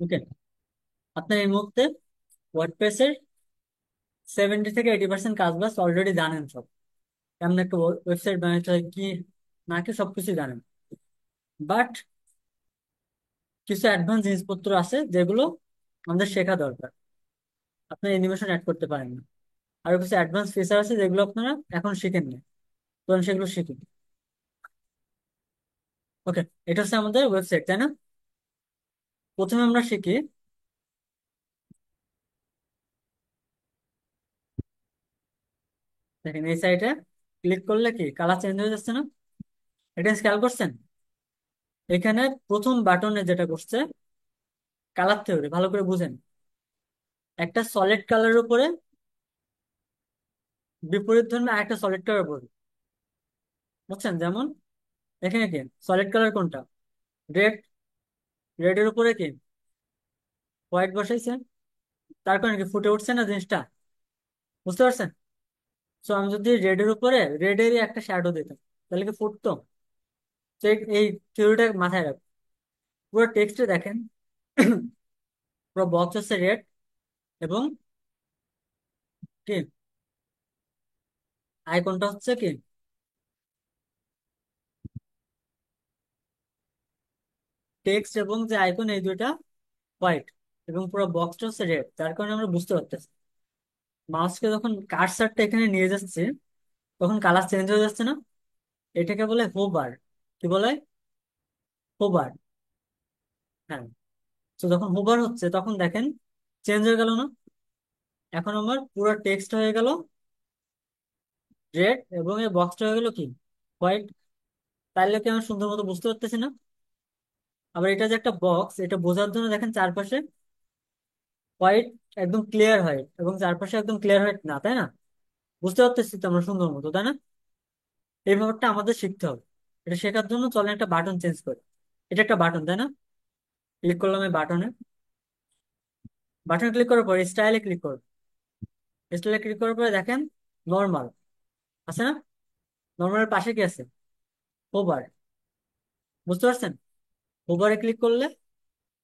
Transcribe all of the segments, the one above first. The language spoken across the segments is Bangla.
ওকে, আপনার এই মুহূর্তে ওয়ার্ডপ্রেসের 70 থেকে 80% কাজ বাজ অলরেডি জানেন সব। কেমন একটা ওয়েবসাইট বানাতে হয় কি না কি সবকিছু জানেন। বাট কিছু অ্যাডভান্স জিনিসপত্র আছে যেগুলো আমাদের শেখা দরকার। আপনি অ্যানিমেশন অ্যাড করতে পারেন না। আরো কিছু অ্যাডভান্স ফিচার আছে যেগুলো আপনারা এখন শিখেন না, তখন সেগুলো শিখুন। ওকে, এটা হচ্ছে আমাদের ওয়েবসাইট, তাই না? প্রথমে আমরা শিখি। দেখেন এই সাইটে ক্লিক করলে কি কালার চেঞ্জ হয়ে যাচ্ছে না? এটা খেয়াল করছেন? এখানে প্রথম বাটনে যেটা করছে কালার থিওরি, ভালো করে বুঝেন। একটা সলিড কালারের উপরে বিপরীত ধর্মী আরেকটা সলিড কালার উপরে, বুঝছেন? যেমন এখানে কি সলিড কালার কোনটা? রেড। রেড এর উপরে কি হোয়াইট বসাইছে, তার কারণে কি ফুটে উঠছে না জিনিসটা? বুঝতে পারছেন? সো আমি যদি রেড এর উপরে রেড এরই একটা শ্যাডো দিতাম, তাহলে কি ফুটতো? তো এই থিওরিটা মাথায় রাখবেন। পুরো টেক্সটে দেখেন পুরো বক্স হচ্ছে রেড, এবং কি আইকনটা হচ্ছে কি টেক্সট, এবং যে আইকন এই দুইটা হোয়াইট, এবং পুরো বক্সটা হচ্ছে রেড, যার কারণে আমরা বুঝতে পারতেছি মাউসকে যখন কার্সারটা এখানে নিয়ে যাচ্ছে তখন কালার চেঞ্জ হয়ে যাচ্ছে না? এটাকে বলে হোবার। কি বলে? হোবার। হ্যাঁ। তো যখন হোবার হচ্ছে তখন দেখেন চেঞ্জ হয়ে গেল না? এখন আমার পুরো টেক্সট হয়ে গেল রেড, এবং এই বক্সটা হয়ে গেল কি হোয়াইট। তাইলে কি আমি সুন্দর মতো বুঝতে পারতেছি না? আবার এটা যে একটা বক্স, এটা বোঝার জন্য দেখেন চারপাশে হোয়াইট, একদম ক্লিয়ার হোয়াইট, এবং চারপাশে একদম ক্লিয়ার হোয়াইট না, তাই না? বুঝতে পারতেছি তো আমরা সুন্দর মতো, তাই না? এই ব্যাপারটা আমাদের শিখতে হবে। এটা শেখার জন্য চলেন একটা বাটন চেঞ্জ করি। এটা একটা বাটন, তাই না? ক্লিক করলাম এই বাটনে। বাটন ক্লিক করার পরে স্টাইলে ক্লিক করব। স্টাইলে ক্লিক করার পরে দেখেন নর্মাল আছে না? নর্মালের পাশে কি আছে? হোভার। বুঝতে পারছেন? হোভারে ক্লিক করলে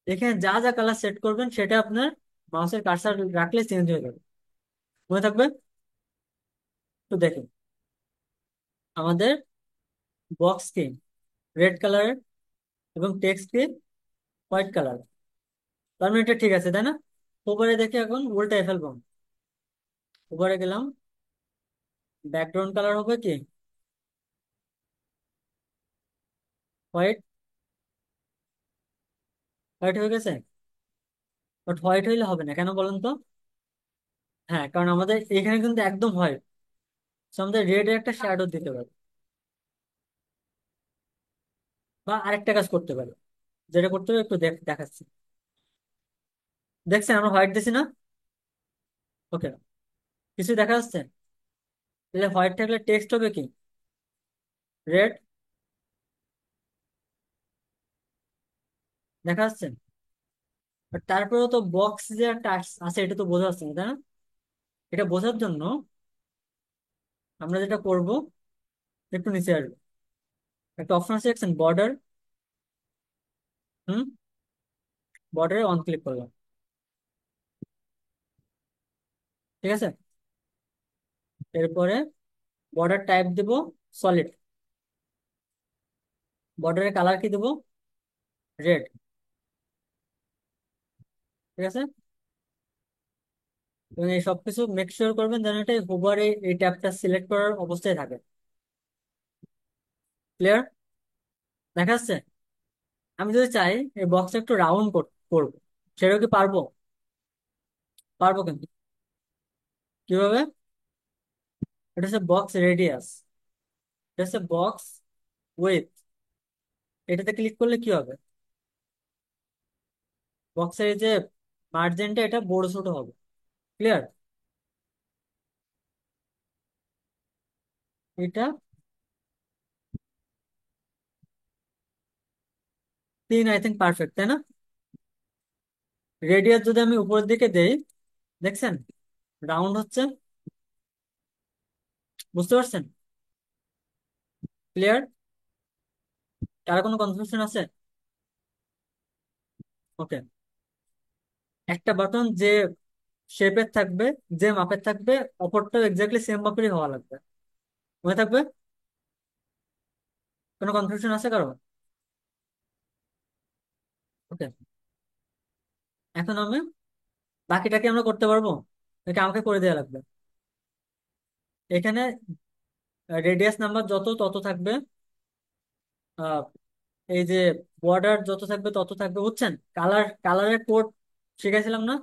এখানে যা যা কালার সেট করবেন সেটা আপনার মাউসের কার্সার রাখলে চেঞ্জ হয়ে যাবে। মনে থাকবে? তো দেখেন আমাদের বক্স কি রেড কালারের, এবং টেক্সট কি হোয়াইট কালার। তার মানে এটা ঠিক আছে, তাই না? হোভারে দেখে এখন উল্টায় ফেলবো। হোভারে গেলাম, ব্যাকগ্রাউন্ড কালার হবে কি হোয়াইট। হোয়াইট হয়ে গেছে। বাট হোয়াইট হইলে হবে না, কেন বলেন তো? হ্যাঁ, কারণ আমাদের এখানে কিন্তু একদম হোয়াইট। আমাদের রেড এর একটা শ্যাডো দিতে পারি, বা আরেকটা কাজ করতে পারি। যেটা করতে হবে একটু দেখাচ্ছি। দেখছেন আমরা হোয়াইট দিছি না? ওকে, কিছু দেখা যাচ্ছে? তাহলে হোয়াইট থাকলে টেক্সট হবে কি রেড। দেখা যাচ্ছে? আর তারপরেও তো বক্স যে একটা আছে এটা তো বোঝা যাচ্ছে না, তাই না? এটা বোঝার জন্য আমরা যেটা করব, একটু নিচে আসবো। একটা অপশন আছে দেখছেন বর্ডার। হুম, বর্ডারে অন ক্লিক করলাম। ঠিক আছে? এরপরে বর্ডার টাইপ দেব সলিড। বর্ডারের কালার কি দেবো? রেড। ঠিক আছে? এবং এই সবকিছু মেক শিওর করবেন যেন এটা হুবারে এই ট্যাবটা সিলেক্ট করার অবস্থায় থাকে। ক্লিয়ার? দেখা যাচ্ছে? আমি যদি চাই এই বক্সটা একটু রাউন্ড করবো, সেটাও কি পারবো? পারবো, কিন্তু কিভাবে? এটা হচ্ছে বক্স রেডিয়াস, এটা হচ্ছে বক্স উইথ। এটাতে ক্লিক করলে কি হবে? বক্সের এই যে মার্জিনটা এটা বড় ছোট হবে। ক্লিয়ার? এটা 3 আই থিঙ্ক পারফেক্ট, তাই না? রেডিয়াস যদি আমি উপরের দিকে দেই, দেখছেন রাউন্ড হচ্ছে। বুঝতে পারছেন? ক্লিয়ার? কার কোনো কনফিউশন আছে? ওকে, একটা বাটন যে শেপের থাকবে, যে মাপের থাকবে, অপরটাও এক্স্যাক্টলি সেম মাপেরই হওয়া লাগবে। মনে থাকবে? কোনো কনফিউশন আছে কারো? ওকে। এখন আমি বাকিটাকে আমরা করতে পারবো, নাকি আমাকে করে দেওয়া লাগবে? এখানে রেডিয়াস নাম্বার যত তত থাকবে, আহ, এই যে বর্ডার যত থাকবে তত থাকবে, বুঝছেন? কালারের কোড শিখাইছিলাম না?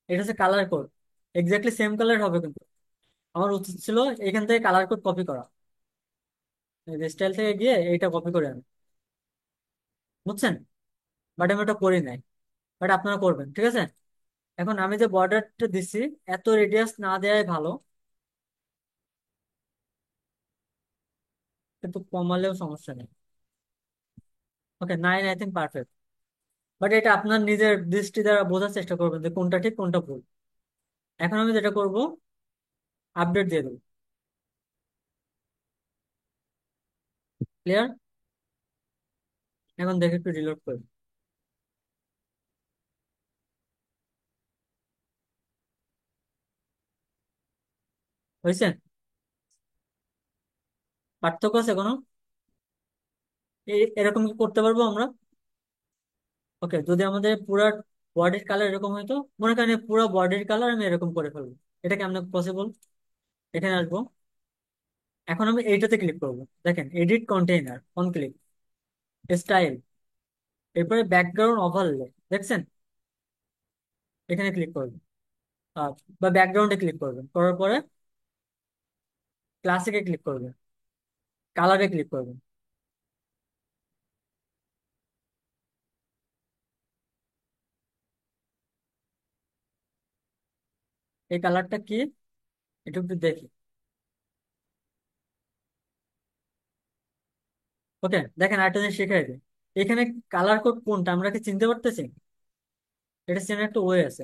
এটা হচ্ছে colour code. Exactly same colour হবে কিন্তু। আমার উচিত ছিল এখান থেকে কালার কোড কপি করা, স্টাইল থেকে গিয়ে এইটা কপি করে আনি, বুঝছেন? বাট আমি ওটা করি নাই। বাট আপনারা করবেন, ঠিক আছে? এখন আমি যে বর্ডারটা দিচ্ছি, এত রেডিয়াস না দেওয়াই ভালো, কিন্তু কমালেও সমস্যা নেই। ওকে, 9 আই থিঙ্ক পারফেক্ট। বাট এটা আপনার নিজের দৃষ্টি দ্বারা বোঝার চেষ্টা করবেন যে কোনটা ঠিক কোনটা ভুল। এখন আমি যেটা করব, আপডেট দিয়ে দেবো। ক্লিয়ার? এখন দেখে একটু রিলোড করি। হয়েছে? পার্থক্য আছে কোনো? এরকম কি করতে পারবো আমরা? ওকে, যদি আমাদের পুরো বডির কালার এরকম হয়তো, মনে করেন পুরো বডির কালার আমি এরকম করে ফেলবো, এটা কেমন পসিবল? এখানে আসবো, এখন আমি এইটাতে ক্লিক করবো, দেখেন edit container, on click, style, এরপরে ব্যাকগ্রাউন্ড ওভারলে, দেখছেন? এখানে ক্লিক করবেন, আহ, বা ব্যাকগ্রাউন্ডে ক্লিক করবেন, করার পরে ক্লাসিকে ক্লিক করবেন, কালারে ক্লিক করবেন। এই কালারটা কি একটু একটু দেখি। ওকে, দেখেন আরেকটা জিনিস শিখাই দিই। এখানে কালার কোড কোনটা আমরা কি চিনতে পারতেছি? এটা চেনার একটা ওয়ে আছে।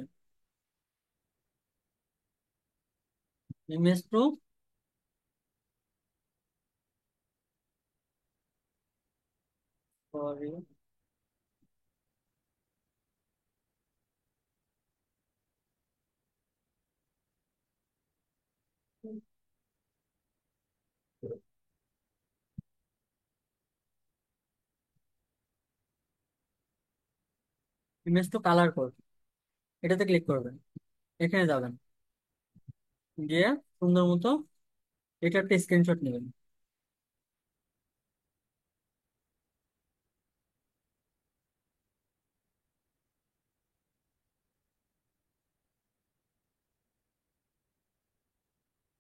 Image to, sorry, image to colour code, এটাতে ক্লিক করবেন, এখানে যাবেন, গিয়ে সুন্দর মতো এটা একটা স্ক্রিনশট নেবেন।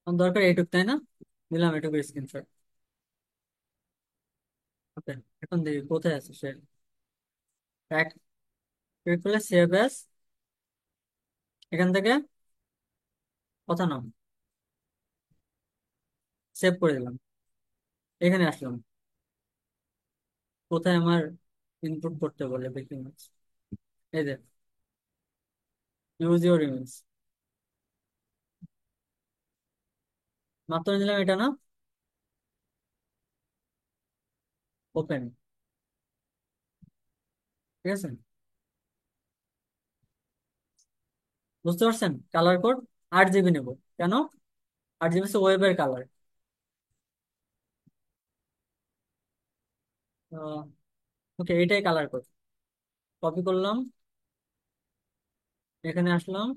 আমার দরকার এইটুক, তাই না? নিলাম এটুকু স্ক্রিনশট। ওকে, এখন দেখি কোথায় আছে সে। রাইট ক্লিক করলে সেভ অ্যাজ, এখান থেকে কথা নাম সেভ করে দিলাম। এখানে আসলাম, কোথায় আমার ইনপুট করতে বলে দেখি। এই যে ইউজ ইউর ইমেজ, মাত্র নিলাম এটা না? ওপেন, ঠিক আছে? বুঝতে পারছেন? কালার কোড 8 জিবি নেবো কেন? 8 জিবি হচ্ছে ওয়েবের কালার। ওকে, এইটাই কালার কোড। কপি করলাম, এখানে আসলাম,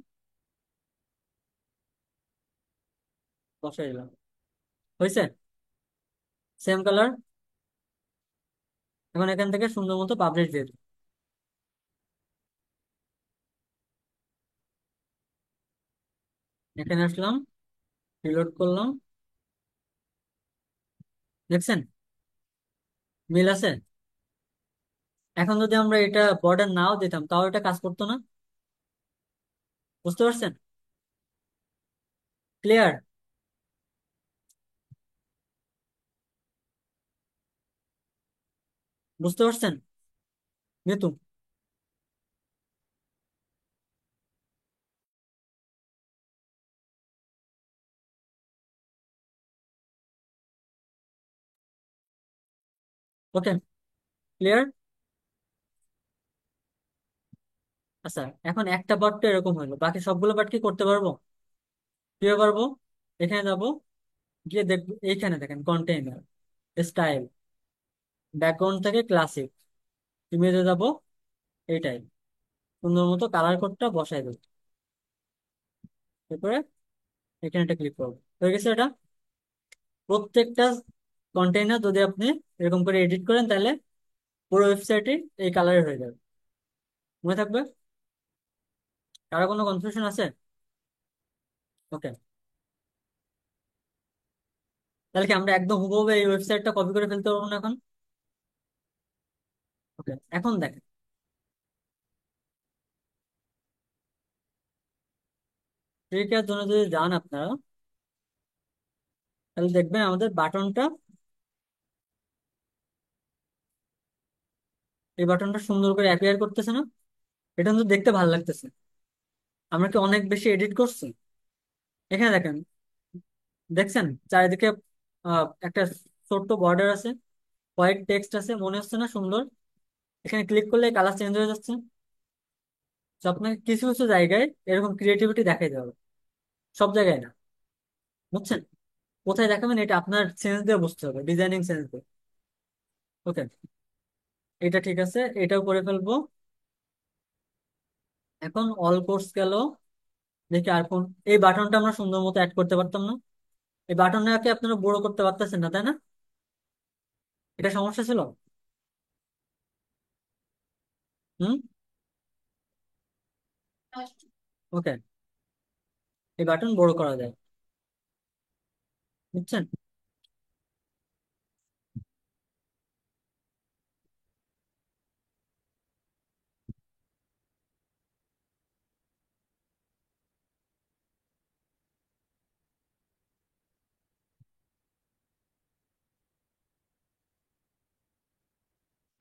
বসাই দিলাম। হয়েছে? Same colour. এখন এখান থেকে সুন্দর মতো পাবলিশ দিয়ে দিই। এখানে আসলাম, রিলোড করলাম, দেখছেন মিল আছে? এখন যদি আমরা এটা বর্ডার নাও দিতাম তাও এটা কাজ করতো না। বুঝতে পারছেন? ক্লিয়ার? বুঝতে পারছেন মিতু? ওকে, ক্লিয়ার? আচ্ছা, এখন একটা পার্ট তো এরকম হলো, বাকি সবগুলো পার্ট কি করতে পারবো? কিভাবে পারবো? এখানে যাবো, গিয়ে দেখবো এইখানে দেখেন কন্টেইনার, স্টাইল, ব্যাকগ্রাউন্ড থেকে ক্লাসিক, ইমেজে যাবো, এইটাই সুন্দর মতো কালার কোডটা বসাই দেবো। এরপরে এখানে একটা ক্লিক করবো, হয়ে গেছে এটা। প্রত্যেকটা কন্টেইনার যদি আপনি এরকম করে এডিট করেন, তাহলে পুরো ওয়েবসাইটে এই কালারে হয়ে যাবে। মনে থাকবে? কারো কোনো কনফিউশন আছে? ওকে, তাহলে কি আমরা একদম হুবহু এই ওয়েবসাইটটা কপি করে ফেলতে পারবো না এখন? ওকে, এখন দেখেন, ট্রিকের জন্য যদি যান আপনারা, তাহলে দেখবেন আমাদের বাটনটা, এই বাটনটা সুন্দর করে অ্যাপিয়ার করতেছে না? এটা কিন্তু দেখতে ভালো লাগতেছে। আমরা কি অনেক বেশি এডিট করছি? এখানে দেখেন, দেখছেন চারিদিকে একটা ছোট্ট বর্ডার আছে, হোয়াইট টেক্সট আছে, মনে হচ্ছে না সুন্দর? এখানে ক্লিক করলে কালার চেঞ্জ হয়ে যাচ্ছে। তো আপনাকে কিছু কিছু জায়গায় এরকম ক্রিয়েটিভিটি দেখাই যাবে, সব জায়গায় না। বুঝছেন? কোথায় দেখাবেন এটা আপনার সেন্স দিয়ে বুঝতে হবে, ডিজাইনিং সেন্স দিয়ে। ওকে, এটা ঠিক আছে, এটাও করে ফেলবো। এখন অল কোর্স গেল, দেখি আর কোন, এই বাটনটা আমরা সুন্দর মতো অ্যাড করতে পারতাম না? এই বাটনটাকে আপনারা বড় করতে পারতেছেন না, তাই না? এটা সমস্যা ছিল। হুম। ওকে, এই বাটন বড় করা যায়, বুঝছেন?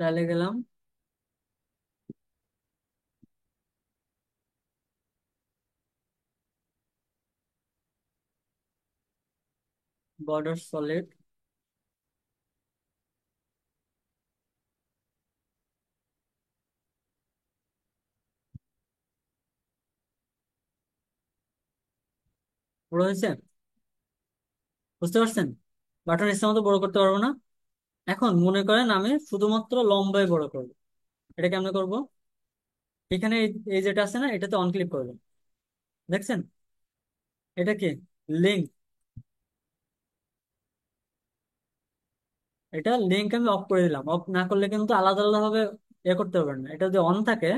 তাহলে গেলাম, বর্ডার সলিড, বড় হয়েছে? বুঝতে পারছেন? বাটন ইচ্ছা মতো বড় করতে পারবো না। এখন মনে করেন আমি শুধুমাত্র লম্বাই বড় করবো, এটা কেমনে করবো? এখানে এই যেটা আছে না, এটাতে অন ক্লিক করবেন, দেখছেন? এটা কি? লিঙ্ক। এটা লিঙ্ক আমি অফ করে দিলাম, অফ না করলে কিন্তু আলাদা আলাদা ভাবে এ করতে পারবেন না। এটা যদি অন থাকে,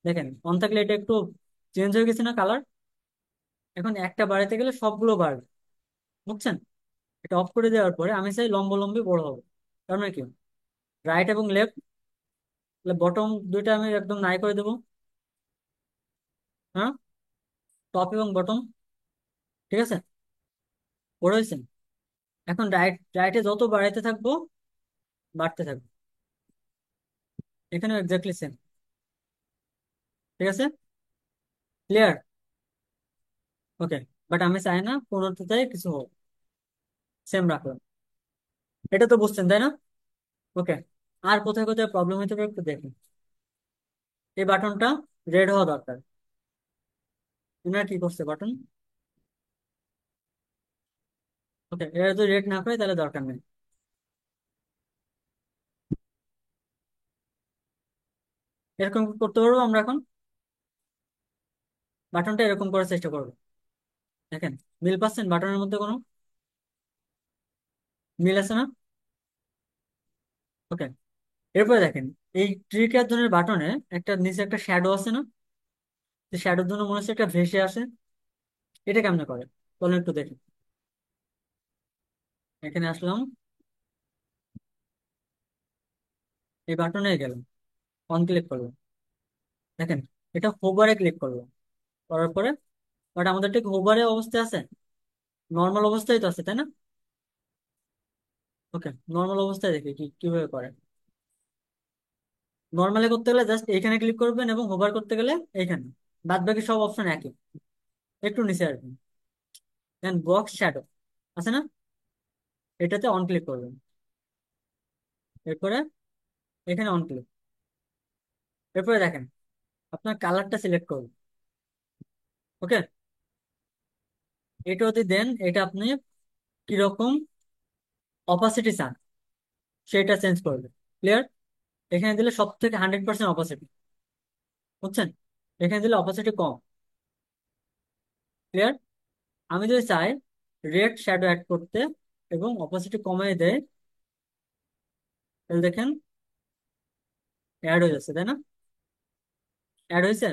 দেখেন অন থাকলে এটা একটু চেঞ্জ হয়ে গেছে না কালার? এখন একটা বাড়াইতে গেলে সবগুলো বাড়বে, বুঝছেন? এটা অফ করে দেওয়ার পরে আমি চাই লম্বলম্বি বড় হবে, তার মানে কি, রাইট এবং লেফট, বটম দুইটা আমি একদম নাই করে দেবো। হ্যাঁ, টপ এবং বটম, ঠিক আছে, বড় হয়েছে। এখন রাইটে যত বাড়াইতে থাকবো, বাড়তে থাকবে। এখানেও এক্স্যাক্টলি সেম, ঠিক আছে, ক্লিয়ার? ওকে, বাট আমি চাই না কোনোটাতে কিছু হোক, সেম রাখলাম। এটা তো বুঝছেন, তাই না? ওকে, আর কোথায় কোথায় প্রবলেম হতে পারে একটু দেখুন। এই বাটনটা রেড হওয়া দরকার। তোমরা কি করছে বাটন? ওকে, এটা যদি রেড না করে তাহলে দরকার নেই। এরকম করতে পারবো আমরা এখন, বাটনটা এরকম করার চেষ্টা করবো। দেখেন, মিল পাচ্ছেন বাটনের মধ্যে কোনো মিল আছে না? ওকে, এরপরে দেখেন, এই ট্রিকের ধরনের বাটনে একটা নিচে একটা শ্যাডো আছে না? শ্যাডোর জন্য মনে হচ্ছে একটা ভেসে আসে। এটা কেমনে করে চলুন একটু দেখি। এখানে আসলাম, এই বাটনে গেলাম, অন ক্লিক করলাম, দেখেন এটা হোভারে ক্লিক করলাম, করার পরে বাট আমাদের ঠিক হোভারে অবস্থায় আছে, নর্মাল অবস্থায় তো আছে, তাই না? ওকে, নর্মাল অবস্থায় দেখি কিভাবে করে। নর্মালি করতে গেলে জাস্ট এইখানে ক্লিক করবেন এবং হোভার করতে গেলে এইখানে, বাদ বাকি সব অপশন একই। একটু নিচে আসবেন, দেন বক্স শ্যাডো আছে না, এটাতে অন ক্লিক করবেন, এরপরে এখানে অন ক্লিক। এরপরে দেখেন আপনার কালারটা সিলেক্ট করুন। ওকে, এটা যদি দেন, এটা আপনি কিরকম অপাসিটি চান সেটা চেঞ্জ করবে। ক্লিয়ার? এখানে দিলে সব থেকে 100% অপাসিটি, বুঝছেন? এখানে দিলে অপাসিটি কম। ক্লিয়ার? আমি যদি চাই রেড শ্যাডো অ্যাড করতে এবং অপাসিটি কমিয়ে দেয়, তাহলে দেখেন অ্যাড হয়ে যাচ্ছে, তাই না? অ্যাড হয়েছে।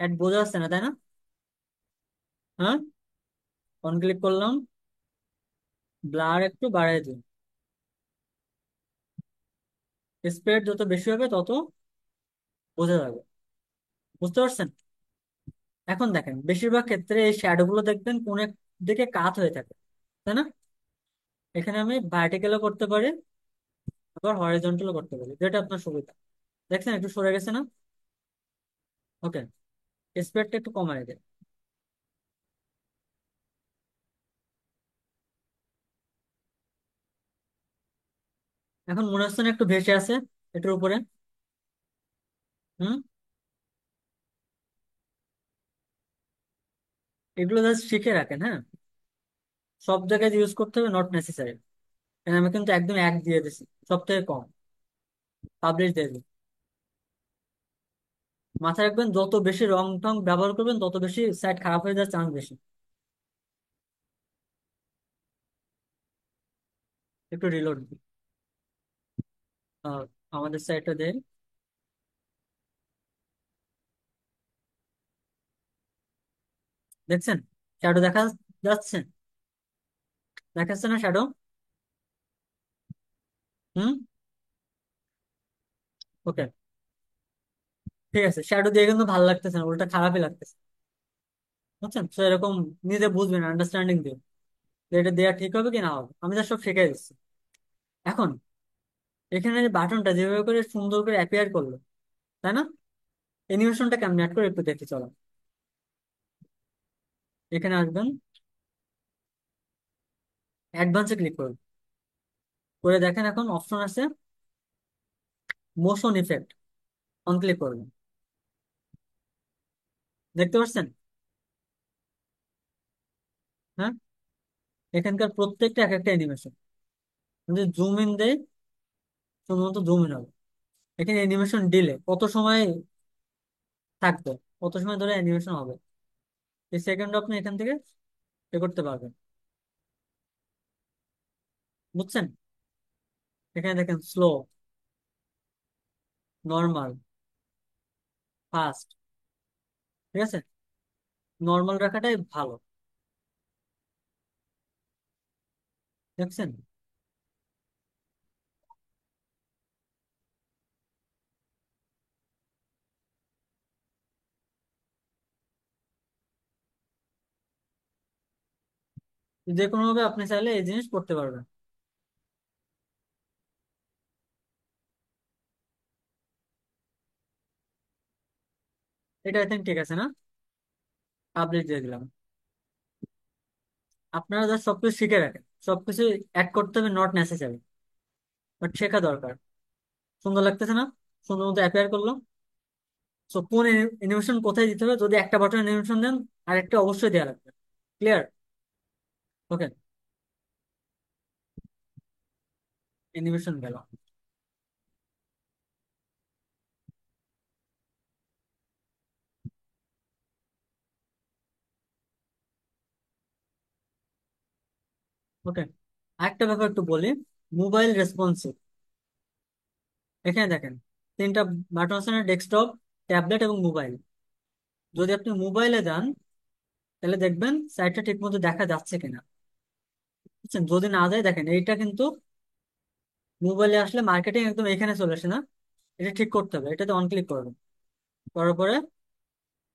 অ্যাড বোঝা যাচ্ছে না, তাই না? হ্যাঁ, অন ক্লিক করলাম, ব্লার একটু বাড়াই দিই। স্প্রেড যত বেশি হবে তত বোঝা যাবে। বুঝতে পারছেন? এখন দেখেন বেশিরভাগ ক্ষেত্রে এই শ্যাডো গুলো দেখবেন কোন এক দিকে কাত হয়ে থাকে, তাই না? এখানে আমি ভার্টিক্যালও করতে পারি, আবার হরিজন্টালও করতে পারি, যেটা আপনার সুবিধা। দেখছেন একটু সরে গেছে না? ওকে, স্প্রেডটা একটু কমাই দেয়। এখন মনে হচ্ছে না একটু ভেসে আছে এটার উপরে? হুম। এগুলো জাস্ট শিখে রাখেন, হ্যাঁ। সব জায়গায় ইউজ করতে হবে নট নেসেসারি। আমি কিন্তু একদম এক দিয়ে দিছি, সব থেকে কম। পাবলিশ দিয়ে দিই। মাথায় রাখবেন যত বেশি রং টং ব্যবহার করবেন তত বেশি সাইট খারাপ হয়ে যাওয়ার চান্স বেশি। একটু রিলোড দিই। আহ, আমাদের সাইটটা দেই। দেখছেন শ্যাডো দেখা যাচ্ছে? দেখাচ্ছে না শ্যাডো? হুম। ওকে, ঠিক আছে। শ্যাডো দিয়ে কিন্তু ভালো লাগতেছে না, উল্টা খারাপই লাগতেছে। বুঝছেন? তো এরকম নিজে বুঝবেন, আন্ডারস্ট্যান্ডিং দিয়ে যে এটা দেওয়া ঠিক হবে কি না হবে। আমি যা সব শিখে দিচ্ছি। এখন এখানে বাটনটা যেভাবে করে সুন্দর করে অ্যাপিয়ার করলো, তাই না? অ্যানিমেশনটা কেমন অ্যাড করে একটু দেখি চলো। এখানে আসবেন, অ্যাডভান্সে ক্লিক করুন। করে দেখেন এখন অপশন আছে মোশন ইফেক্ট, অন ক্লিক করবেন। দেখতে পাচ্ছেন? হ্যাঁ, এখানকার প্রত্যেকটা এক একটা অ্যানিমেশন। যদি জুম ইন দেয়, শুধুমাত্র জুম ইন হবে। এখানে অ্যানিমেশন ডিলে কত সময় থাকবে, কত সময় ধরে অ্যানিমেশন হবে, এই সেকেন্ড আপনি এখান থেকে এ করতে পারবেন। বুঝছেন? এখানে দেখেন স্লো, নর্মাল, ফাস্ট। ঠিক আছে, নর্মাল রাখাটাই ভালো। দেখছেন? যে কোনো ভাবে আপনি চাইলে এই জিনিস করতে পারবেন। এটা আই থিঙ্ক ঠিক আছে না? আপডেট দিয়ে দিলাম। আপনারা যা সবকিছু শিখে রাখেন, সবকিছু অ্যাড করতে হবে নট নেসেসারি, বাট শেখা দরকার। সুন্দর লাগতেছে না? সুন্দর মতো অ্যাপিয়ার করলো। সো কোন অ্যানিমেশন কোথায় দিতে হবে, যদি একটা বাটন অ্যানিমেশন দেন আর একটা অবশ্যই দেওয়া লাগবে। ক্লিয়ার? ওকে, অ্যানিমেশন গেল। ওকে, আরেকটা ব্যাপার একটু বলি। Mobile responsive. এখানে দেখেন তিনটা বাটন আছে না, ডেস্কটপ, ট্যাবলেট এবং মোবাইল। যদি আপনি মোবাইলে যান তাহলে দেখবেন সাইটটা ঠিক মতো দেখা যাচ্ছে কিনা। বুঝছেন? যদি না যায়, দেখেন এইটা কিন্তু মোবাইলে আসলে মার্কেটিং একদম এখানে চলে আসে না। এটা ঠিক করতে হবে, এটাতে অন ক্লিক করবেন। করার পরে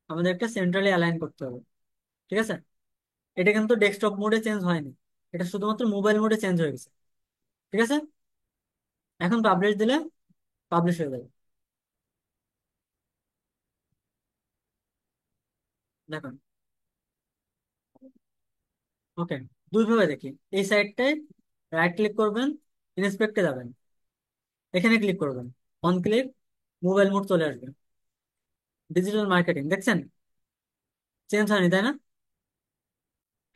আমাদের একটা সেন্ট্রালি অ্যালাইন করতে হবে। ঠিক আছে? এটা কিন্তু ডেস্কটপ মোডে চেঞ্জ হয়নি, এটা শুধুমাত্র মোবাইল মোডে চেঞ্জ হয়ে গেছে। ঠিক আছে, এখন পাবলিশ দিলে পাবলিশ হয়ে যাবে। দেখুন। ওকে, দুইভাবে দেখি। এই সাইডটায় রাইট ক্লিক করবেন, ইন্সপেক্টে যাবেন, এখানে ক্লিক করবেন, অন ক্লিক, মোবাইল মোড চলে আসবে। ডিজিটাল মার্কেটিং দেখছেন, চেঞ্জ হয়নি তাই না?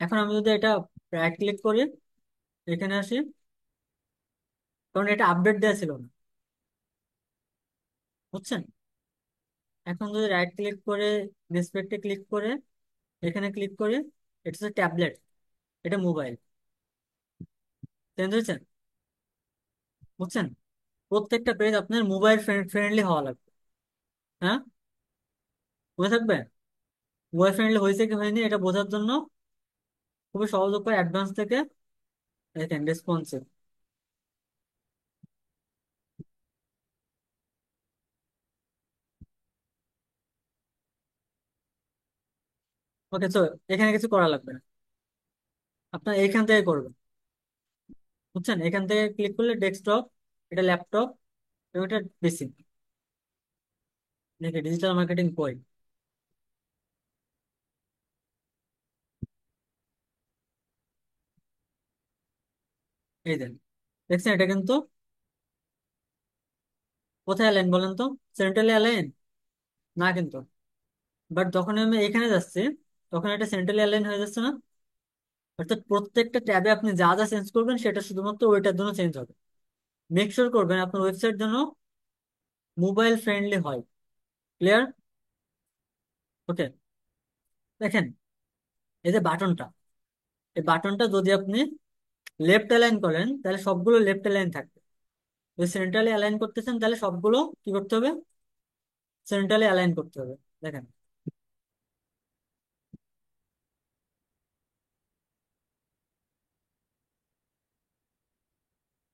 এখন আমি যদি এটা রাইট ক্লিক করি, এখানে আসি, কারণ এটা আপডেট দেওয়া ছিল না, বুঝছেন? এখন যদি রাইট ক্লিক করে ডিসপ্লেতে ক্লিক করে এখানে ক্লিক করে, এটা হচ্ছে ট্যাবলেট, এটা মোবাইল, চেঞ্জ হয়েছে, বুঝছেন? প্রত্যেকটা পেজ আপনার মোবাইল ফ্রেন্ডলি হওয়া লাগবে। হ্যাঁ, বুঝে থাকবে। মোবাইল ফ্রেন্ডলি হয়েছে কি হয়নি এটা বোঝার জন্য খুবই সহজ উপায়, অ্যাডভান্স থেকে দেখেন রেসপন্সিভ। ওকে, তো এখানে কিছু করা লাগবে না, আপনার এইখান থেকে করবেন, বুঝছেন? এখান থেকে ক্লিক করলে ডেস্কটপ, এটা ল্যাপটপ, এবং এটা পিসি। দেখে ডিজিটাল মার্কেটিং কই, এই দেন, দেখছেন? এটা কিন্তু কোথায় অ্যালাইন বলেন তো? সেন্ট্রালি অ্যালাইন না কিন্তু, বাট যখন আমি এখানে যাচ্ছি তখন এটা সেন্ট্রালি অ্যালাইন হয়ে যাচ্ছে না। অর্থাৎ প্রত্যেকটা ট্যাবে আপনি যা যা চেঞ্জ করবেন সেটা শুধুমাত্র ওইটার জন্য চেঞ্জ হবে। মেক শিওর করবেন আপনার ওয়েবসাইট যেন মোবাইল ফ্রেন্ডলি হয়। ক্লিয়ার? ওকে, দেখেন এই যে বাটনটা, এই বাটনটা যদি আপনি লেফট অ্যালাইন করেন তাহলে সবগুলো লেফট অ্যালাইন থাকবে, যদি সেন্ট্রালি অ্যালাইন করতেছেন তাহলে সবগুলো কি করতে হবে? সেন্ট্রালি অ্যালাইন করতে হবে। দেখেন,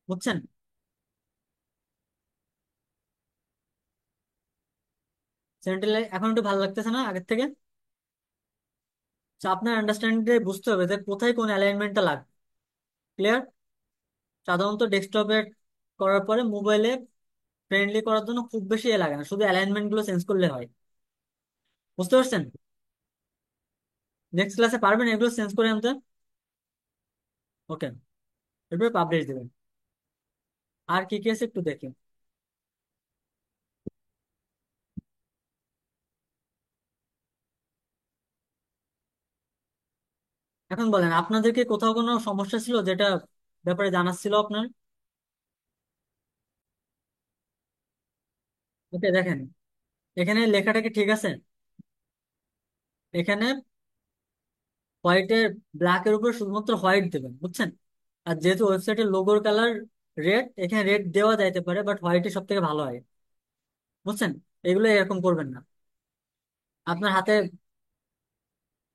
বুঝছেন? সেন্ট্রালি এখন একটু ভালো লাগতেছে না আগের থেকে? তো আপনার আন্ডারস্ট্যান্ডিং বুঝতে হবে যে কোথায় কোন অ্যালাইনমেন্টটা লাগবে। ক্লিয়ার? সাধারণত ডেস্কটপে করার পরে মোবাইলে ফ্রেন্ডলি করার জন্য খুব বেশি এ লাগে না, শুধু অ্যালাইনমেন্ট গুলো চেঞ্জ করলে হয়। বুঝতে পারছেন? নেক্সট ক্লাসে পারবেন এগুলো চেঞ্জ করে আনতে? ওকে, এরপরে পাবলিশ দেবেন। আর কি কি আছে একটু দেখি। এখন বলেন, আপনাদেরকে কোথাও কোনো সমস্যা ছিল যেটা ব্যাপারে জানার ছিল আপনার? ওকে, দেখেন এখানে লেখাটা কি ঠিক আছে? এখানে হোয়াইটের, ব্ল্যাকের উপর শুধুমাত্র হোয়াইট দেবেন, বুঝছেন? আর যেহেতু ওয়েবসাইটের লোগোর কালার রেড, এখানে রেড দেওয়া যাইতে পারে বাট হোয়াইটই সব থেকে ভালো হয়, বুঝছেন? এগুলো এরকম করবেন না। আপনার হাতে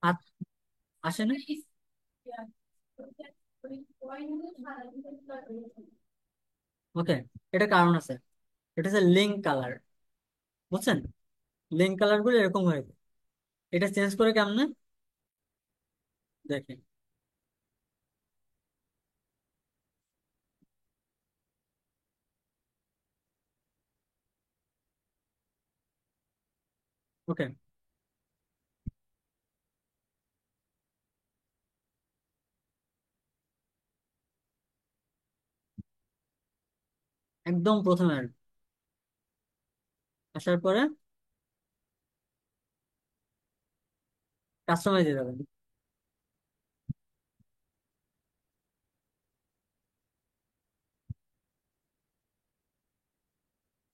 হাত আসে না? ওকে, এটা কারণ আছে, এটা হচ্ছে লিঙ্ক কালার, বুঝছেন? লিঙ্ক কালার গুলো এরকম হয়ে যায়। এটা চেঞ্জ করে কেমনে দেখেন। ওকে, একদম প্রথমে আসার পরে কাস্টমাইজে যাবেন।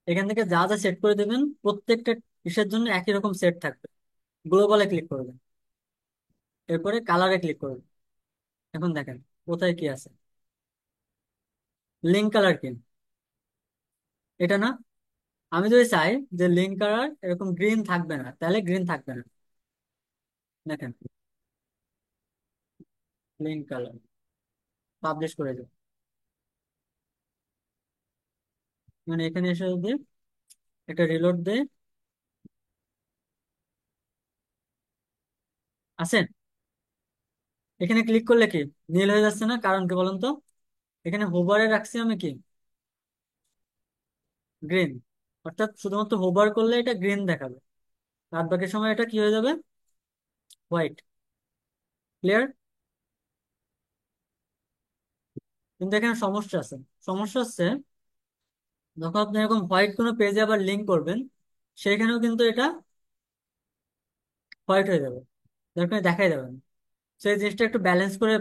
এখান থেকে যা যা সেট করে দেবেন প্রত্যেকটা ইসের জন্য একই রকম সেট থাকবে। গ্লোবালে ক্লিক করবেন, এরপরে কালারে ক্লিক করবেন। এখন দেখেন কোথায় কি আছে। লিঙ্ক কালার কি? এটা না? আমি যদি চাই যে লিঙ্ক কালার এরকম গ্রিন থাকবে না, তাহলে গ্রিন থাকবে না। দেখেন, লিঙ্ক কালার পাবলিশ করে দেব। মানে এখানে এসে যদি একটা রিলোড দেয়, আছে? এখানে ক্লিক করলে কি নীল হয়ে যাচ্ছে না? কারণ কি বলেন তো? এখানে হোভারে রাখছি আমি কি গ্রিন, অর্থাৎ শুধুমাত্র হোভার করলে এটা গ্রিন দেখাবে, বাদ বাকি সময় এটা কি হয়ে যাবে? হোয়াইট। ক্লিয়ার? কিন্তু এখানে সমস্যা আছে। সমস্যা হচ্ছে যখন আপনি এরকম হোয়াইট কোনো পেজে আবার লিঙ্ক করবেন, সেখানেও কিন্তু এটা হোয়াইট হয়ে যাবে, যখন দেখাই যাবে না। সেই জিনিসটা একটু ব্যালেন্স করে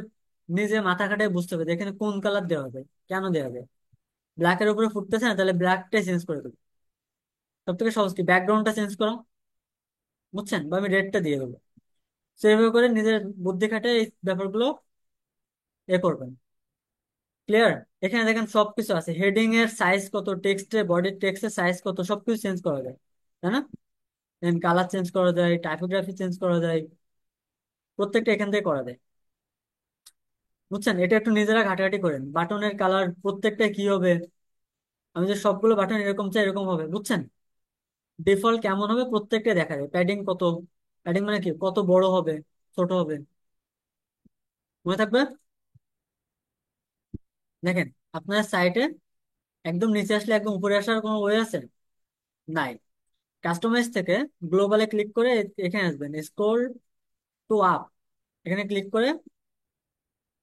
নিজে মাথা খাটায় বুঝতে হবে যে এখানে কোন কালার দেওয়া হবে, কেন দেওয়া হবে। ব্ল্যাকের উপরে ফুটতেছে না, তাহলে ব্ল্যাকটাই চেঞ্জ করে দেবো। সব থেকে সহজ কি, ব্যাকগ্রাউন্ডটা চেঞ্জ করা, বুঝছেন? বা আমি রেডটা দিয়ে দেবো। সেইভাবে করে নিজের বুদ্ধি খাটায় এই ব্যাপারগুলো করবেন। ক্লিয়ার? এখানে দেখেন সবকিছু আছে, হেডিং এর সাইজ কত, টেক্সটের বডির টেক্সটের সাইজ কত, সবকিছু চেঞ্জ করা যায়, তাই না? দেন কালার চেঞ্জ করা যায়, টাইপোগ্রাফি চেঞ্জ করা যায়, প্রত্যেকটা এখান থেকে করা যায়। বুঝছেন? এটা একটু নিজেরা ঘাটাঘাটি করেন, বাটনের কালার প্রত্যেকটা কি হবে। আমি যে সবগুলো বাটন এরকম চাই এরকম হবে, বুঝছেন? ডিফল্ট কেমন হবে প্রত্যেকটা দেখা যায়, প্যাডিং কত, প্যাডিং মানে কি, কত বড় হবে, ছোট হবে, মনে থাকবে। দেখেন আপনার সাইটে একদম নিচে আসলে একদম উপরে আসার কোনো ওয়ে আছে? নাই। কাস্টমাইজ থেকে গ্লোবালে ক্লিক করে এখানে আসবেন, স্ক্রল টু আপ, এখানে ক্লিক করে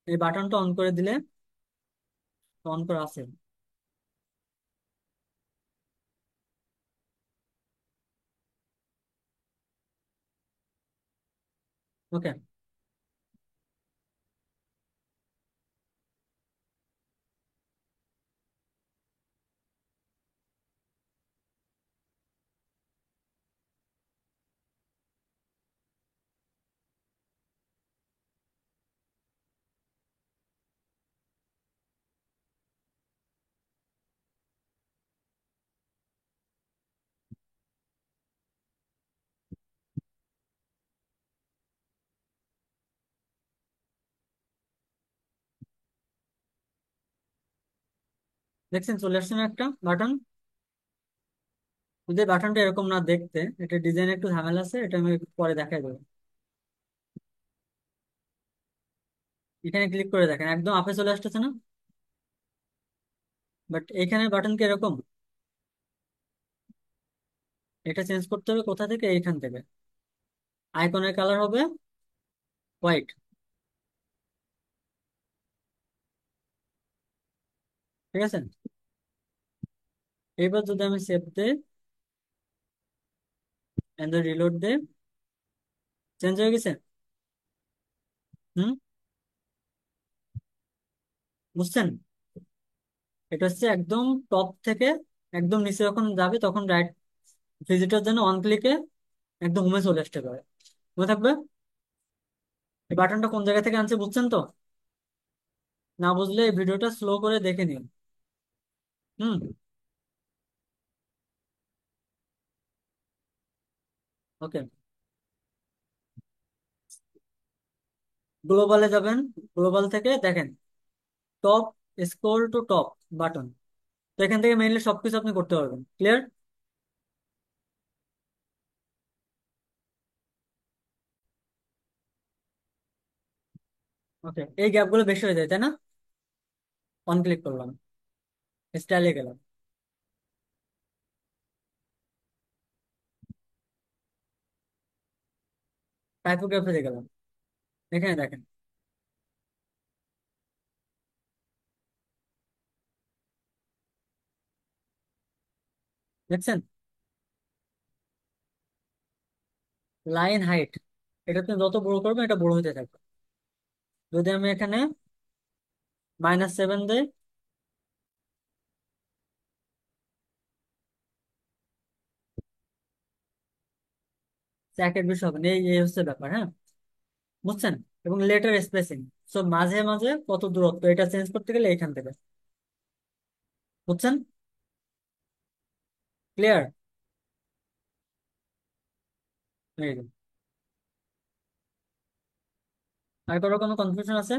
এই বাটনটা অন করে দিলে, অন করা আছে। ওকে, দেখছেন চলে আসছে না একটা বাটন? যদি বাটনটা এরকম না দেখতে, এটা ডিজাইন একটু ঝামেলা আছে, এটা আমি পরে দেখাই দেবো। এখানে ক্লিক করে দেখেন একদম আপে চলে আসতেছে না? বাট এখানে বাটন কি এরকম? এটা চেঞ্জ করতে হবে কোথা থেকে, এইখান থেকে। আইকনের কালার হবে হোয়াইট, ঠিক আছে? এবার যদি আমি সেভ দেই এন্ড রিলোড দেই, চেঞ্জ হয়ে গেছে। হুম, বুঝছেন? এটা হচ্ছে একদম টপ থেকে একদম নিচে যখন যাবে তখন রাইট ভিজিটর জন্য অন ক্লিকে একদম হোমে চলে আসতে পারে, মনে থাকবে। এই বাটনটা কোন জায়গা থেকে আনছে বুঝছেন তো? না বুঝলে এই ভিডিওটা স্লো করে দেখে নিন। হুম। ওকে, গ্লোবালে যাবেন, গ্লোবাল থেকে দেখেন top, scroll to top button, তো এখান থেকে মেইনলি সবকিছু আপনি করতে পারবেন। ক্লিয়ার? ওকে, এই গ্যাপগুলো বেশি হয়ে যায় তাই না? অন ক্লিক করলাম, স্টাইলে গেলাম, টাইপোগ্রাফিতে গেলাম, এখানে দেখেন, দেখছেন? লাইন হাইট, এটা তুমি যত বড় করবে এটা বড় হতে থাকবে। যদি আমি এখানে -7 দেই, একের বেশি হবে না, এই এই হচ্ছে ব্যাপার, হ্যাঁ। বুঝছেন? এবং লেটার স্পেসিং, সো মাঝে মাঝে কত দূরত্ব, এটা চেঞ্জ করতে গেলে এখান থেকে, বুঝছেন? ক্লিয়ার? এই যে। আর কারো কোনো কনফিউশন আছে?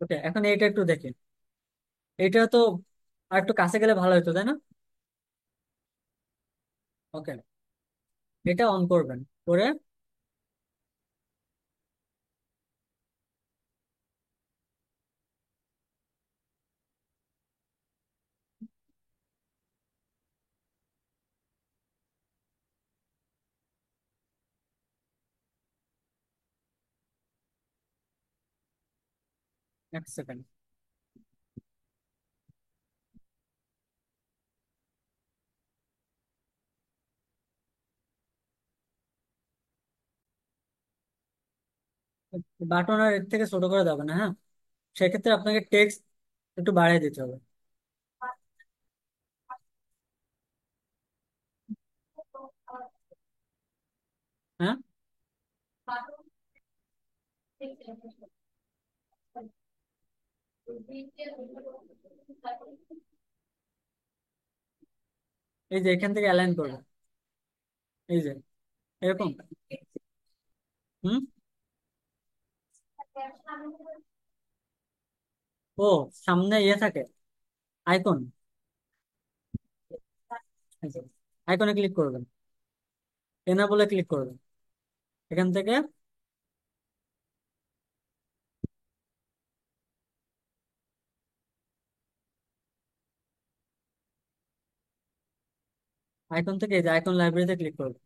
ওকে, এখন এইটা একটু দেখি, এটা তো আর একটু কাছে গেলে ভালো হতো তাই না? ওকে, এটা অন করবেন, করে এক সেকেন্ড। বাটন আর এর থেকে ছোট করে যাবে না, হ্যাঁ? সেক্ষেত্রে আপনাকে টেক্সট একটু বাড়িয়ে দিতে হবে। হ্যাঁ, এই যে এখান থেকে অ্যালাইন করবে, এই যে এরকম। হুম। ও, সামনে ইয়ে থাকে, আইকন। আইকনে ক্লিক করবেন, এনাবলে ক্লিক করবেন এখান থেকে। আইকন থেকে এই যে আইকন লাইব্রেরিতে ক্লিক করবেন।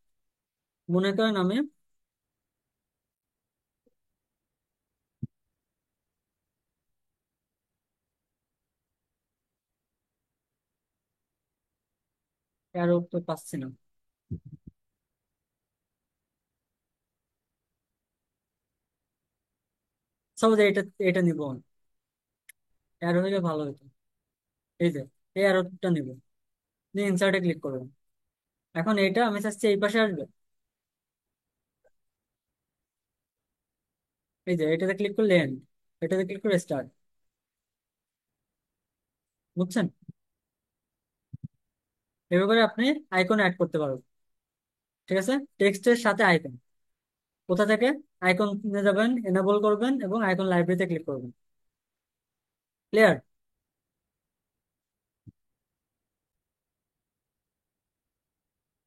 মনে করেন আমি আরো তো পাচ্ছি না। সব যে এটা, এটা নিব, অ্যারো হলে ভালো হতো। এই যে এই অ্যারোটা নিব, নিয়ে ইনসার্টে ক্লিক করবেন। এখন এটা আমি চাচ্ছি এই পাশে আসবে। এই যে এটাতে ক্লিক করলে এন্ড, এটাতে ক্লিক করে স্টার্ট। বুঝছেন? এভাবে করে আপনি আইকন অ্যাড করতে পারবেন। ঠিক আছে, টেক্সটের সাথে আইকন। কোথা থেকে? আইকন যাবেন, এনাবল করবেন এবং আইকন লাইব্রেরিতে ক্লিক করবেন। ক্লিয়ার?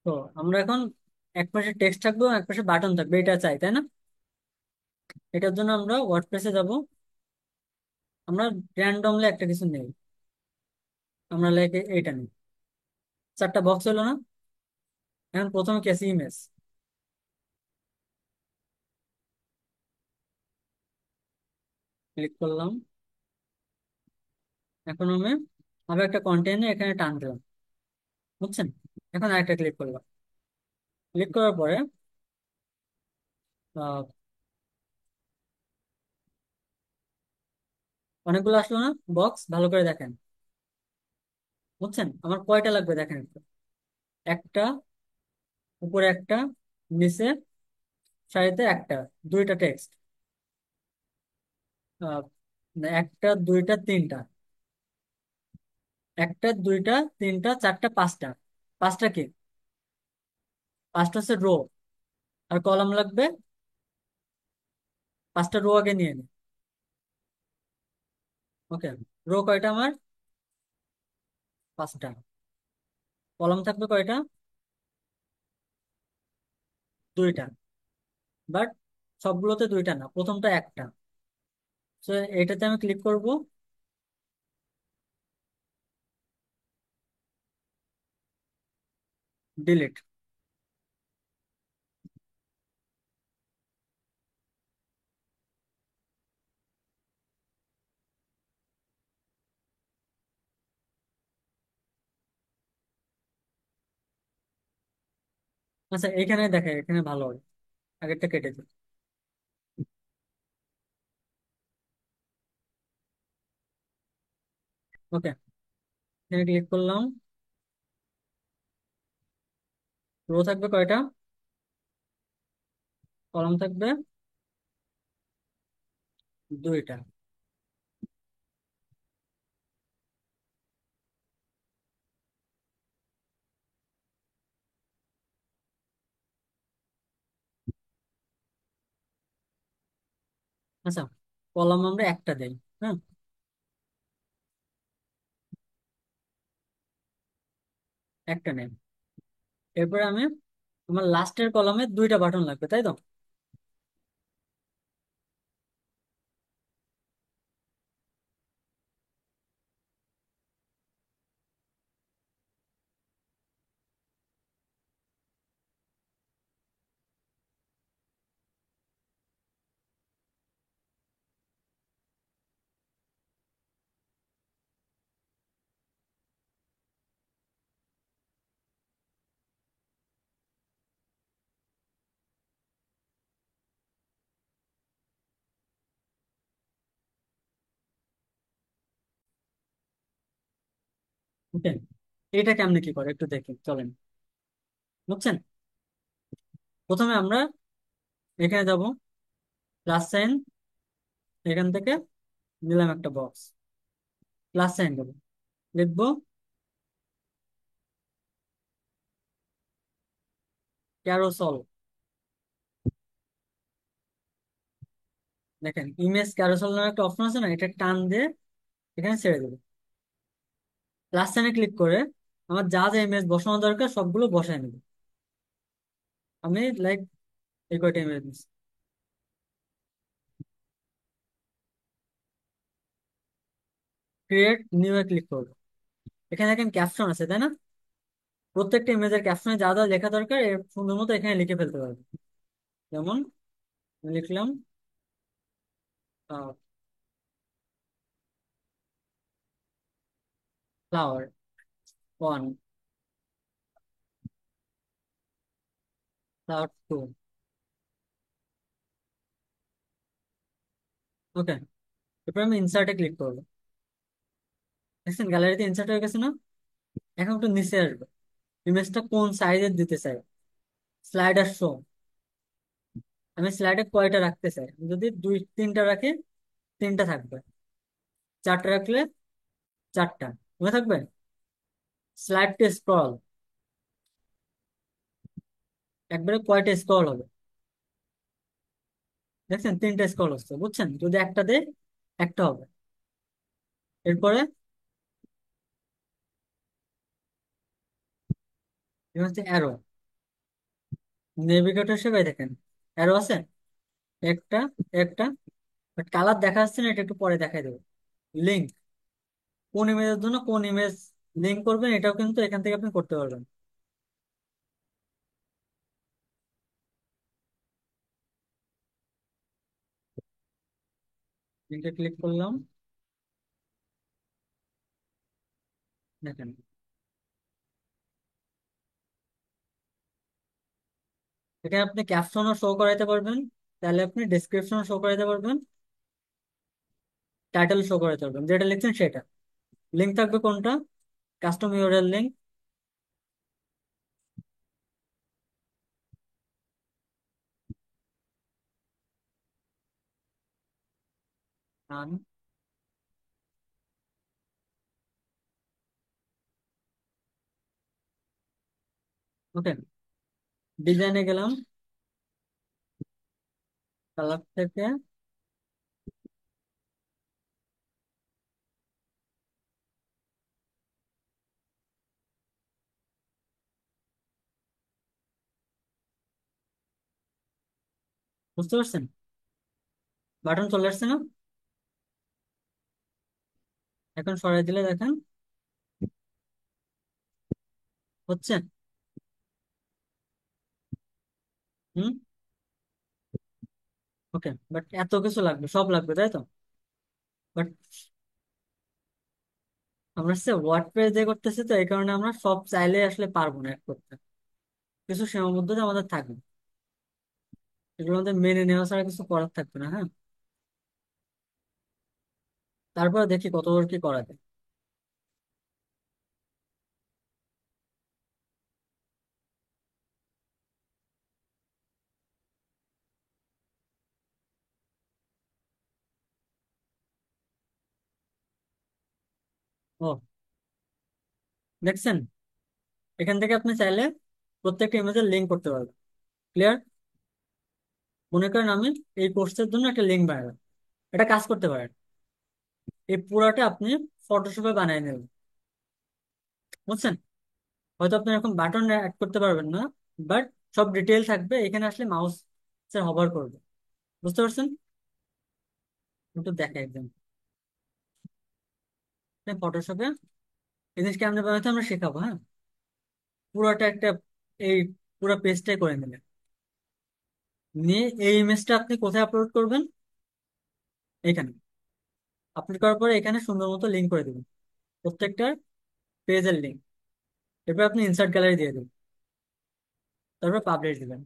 তো আমরা এখন এক পাশে টেক্সট থাকবে এক পাশে বাটন থাকবে, এটা চাই তাই না? এটার জন্য আমরা ওয়ার্ডপ্রেসে যাব। আমরা র্যান্ডমলি একটা কিছু নেই, আমরা লেখে এইটা নিই। চারটা বক্স হলো না? এখন প্রথমে কি আছে? ইমেজ। ক্লিক করলাম। এখন আমি আবার একটা কন্টেইনার এখানে টান দিলাম। বুঝছেন? এখন আরেকটা ক্লিক করলাম। ক্লিক করার পরে আহ, অনেকগুলো আসলো না বক্স? ভালো করে দেখেন। বুঝছেন আমার কয়টা লাগবে? দেখেন একটু। একটা, উপরে একটা, নিচে সারিতে একটা, দুইটা টেক্সট। একটা, দুইটা, তিনটা। একটা, দুইটা, তিনটা, চারটা, পাঁচটা। পাঁচটা কি? পাঁচটা হচ্ছে রো। আর কলাম লাগবে। পাঁচটা রো আগে নিয়ে নি। ওকে। রো কয়টা আমার? পাঁচটা। কলাম থাকবে কয়টা? দুইটা। বাট সবগুলোতে দুইটা না, প্রথমটা একটা। তো এটাতে আমি ক্লিক করব, ডিলিট। আচ্ছা এখানে দেখে, এখানে ভালো হবে। আগেরটা কেটে দিই। ওকে, এখানে ক্লিক করলাম। রো থাকবে কয়টা? কলাম থাকবে দুইটা। আচ্ছা, কলাম আমরা একটা দেই। হ্যাঁ, একটা নেই। এরপরে আমি, আমার লাস্টের কলামে দুইটা বাটন লাগবে তাই তো? ওকে, এটা কেমনে কি করে একটু দেখি চলেন। বুঝছেন? প্রথমে আমরা এখানে যাব, প্লাস সাইন, এখান থেকে নিলাম একটা বক্স, প্লাস সাইন দেবো, লিখবো ক্যারোসল। দেখেন ইমেজ ক্যারোসেল নামে একটা অপশন আছে না, এটা টান দিয়ে এখানে ছেড়ে দেবো। প্লাস সাইনে ক্লিক করে আমার যা যা ইমেজ বসানো দরকার সবগুলো বসায় নেবো। আমি লাইক এই কয়টা ইমেজ নিচ্ছি। ক্রিয়েট নিউ এ ক্লিক করবো। এখানে দেখেন ক্যাপশন আছে তাই না? প্রত্যেকটা ইমেজের ক্যাপশনে যা যা লেখা দরকার এর সুন্দর মতো এখানে লিখে ফেলতে পারবে। যেমন লিখলাম ফ্লাওয়ার ওয়ান, ফ্লাওয়ার টু। ওকে, এরপর আমি ইনসার্টে ক্লিক করবো। দেখছেন গ্যালারিতে ইনসার্ট হয়ে গেছে না? এখন একটু নিচে আসবে, ইমেজটা কোন সাইজের দিতে চাই, স্লাইডার শো। আমি স্লাইডে কয়টা রাখতে চাই, যদি দুই তিনটা রাখি তিনটা থাকবে, চারটা রাখলে চারটা মনে থাকবে। স্লাইড টু স্ক্রল, একবারে কয়টা স্ক্রল হবে, দেখছেন তিনটা স্ক্রল হচ্ছে। বুঝছেন? যদি একটা দেয় একটা হবে। এরপরে এটা হচ্ছে অ্যারো, নেভিগেটর হিসেবে দেখেন অ্যারো আছে একটা, একটা। বাট কালার দেখা যাচ্ছে না, এটা একটু পরে দেখাই দেবো। লিঙ্ক, কোন ইমেজের জন্য কোন ইমেজ লিঙ্ক করবেন এটাও কিন্তু এখান থেকে আপনি করতে পারবেন। লিঙ্কে ক্লিক করলাম, দেখেন এখানে আপনি ক্যাপশনও শো করাইতে পারবেন, তাহলে আপনি ডেসক্রিপশনও শো করাইতে পারবেন, টাইটেল শো করাইতে পারবেন, যেটা লিখছেন সেটা। লিঙ্ক থাকবে কোনটা, কাস্টম ইউআরএল লিঙ্ক। ওকে, ডিজাইনে গেলাম, কালার থেকে বুঝতে পারছেন? বাটন চলে আসছে না? এখন সরাই দিলে দেখেন হচ্ছে। হুম। ওকে, বাট এত কিছু লাগবে, সব লাগবে তাই তো? বাট আমরা হচ্ছে ওয়ার্ডপ্রেস দিয়ে করতেছি তো এই কারণে আমরা সব চাইলে আসলে পারবো না এক করতে, কিছু সীমাবদ্ধতা আমাদের থাকবে, এগুলো আমাদের মেনে নেওয়া ছাড়া কিছু করার থাকবে না। হ্যাঁ, তারপর দেখি কতদূর কি করা যায়। ও, দেখছেন এখান থেকে আপনি চাইলে প্রত্যেকটা ইমেজের লিঙ্ক করতে পারবেন। ক্লিয়ার? মনে করেন আমি এই কোর্সের জন্য একটা লিঙ্ক বানালাম, এটা কাজ করতে পারেন। এই পুরাটা আপনি ফটোশপে বানিয়ে নেবেন। বুঝছেন? হয়তো আপনি এরকম বাটন অ্যাড করতে পারবেন না, বাট সব ডিটেল থাকবে, এখানে আসলে মাউস হভার করবে। বুঝতে পারছেন? একটু দেখা একদম ফটোশপে এই জিনিস কেমনে বানাতে আমরা শেখাবো। হ্যাঁ, পুরোটা একটা এই পুরো পেজটাই করে নেবেন, নিয়ে এই ইমেজটা আপনি কোথায় আপলোড করবেন, এখানে আপলোড করার পরে এখানে সুন্দর মতো লিঙ্ক করে দেবেন প্রত্যেকটা পেজের লিঙ্ক। এরপর আপনি ইনসার্ট গ্যালারি দিয়ে দেবেন, তারপর পাবলিশ দিবেন।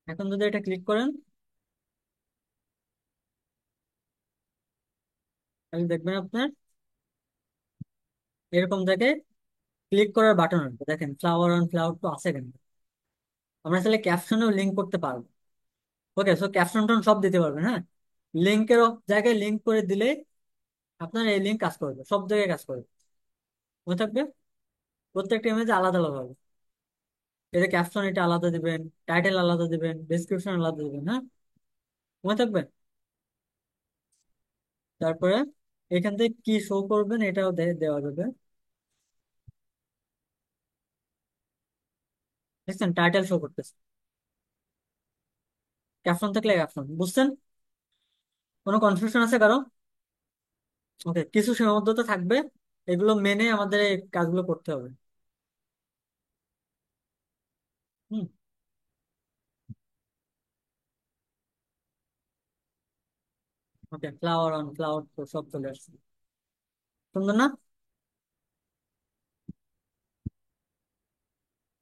এখন যদি এটা ক্লিক করেন, তাহলে দেখবেন আপনার এরকম জায়গায় ক্লিক করার বাটন আসবে, দেখেন ফ্লাওয়ার অন ফ্লাওয়ার তো আছে কিন্তু। আমরা আসলে ক্যাপশনেও লিঙ্ক করতে পারবো। ওকে, সো ক্যাপশন টন সব দিতে পারবেন, হ্যাঁ। লিঙ্কের জায়গায় লিঙ্ক করে দিলে আপনার এই লিঙ্ক কাজ করবে, সব জায়গায় কাজ করবে। মনে থাকবে, প্রত্যেকটা ইমেজে আলাদা আলাদা হবে। এটা ক্যাপশন এটা আলাদা দিবেন, টাইটেল আলাদা দিবেন, ডেসক্রিপশন আলাদা দিবেন, হ্যাঁ। মনে থাকবে। তারপরে এখান থেকে কি শো করবেন এটাও দেওয়া যাবে। দেখছেন টাইটেল শো করতেছে, ক্যাপশন থাকলে ক্যাপশন, বুঝছেন? কোনো কনফিউশন আছে কারো? ওকে, কিছু সীমাবদ্ধতা থাকবে, এগুলো মেনে আমাদের এই কাজগুলো করতে হবে। হুম। ওকে, ফ্লাওয়ার অন ফ্লাওয়ার তো সব চলে আসছে, সুন্দর না?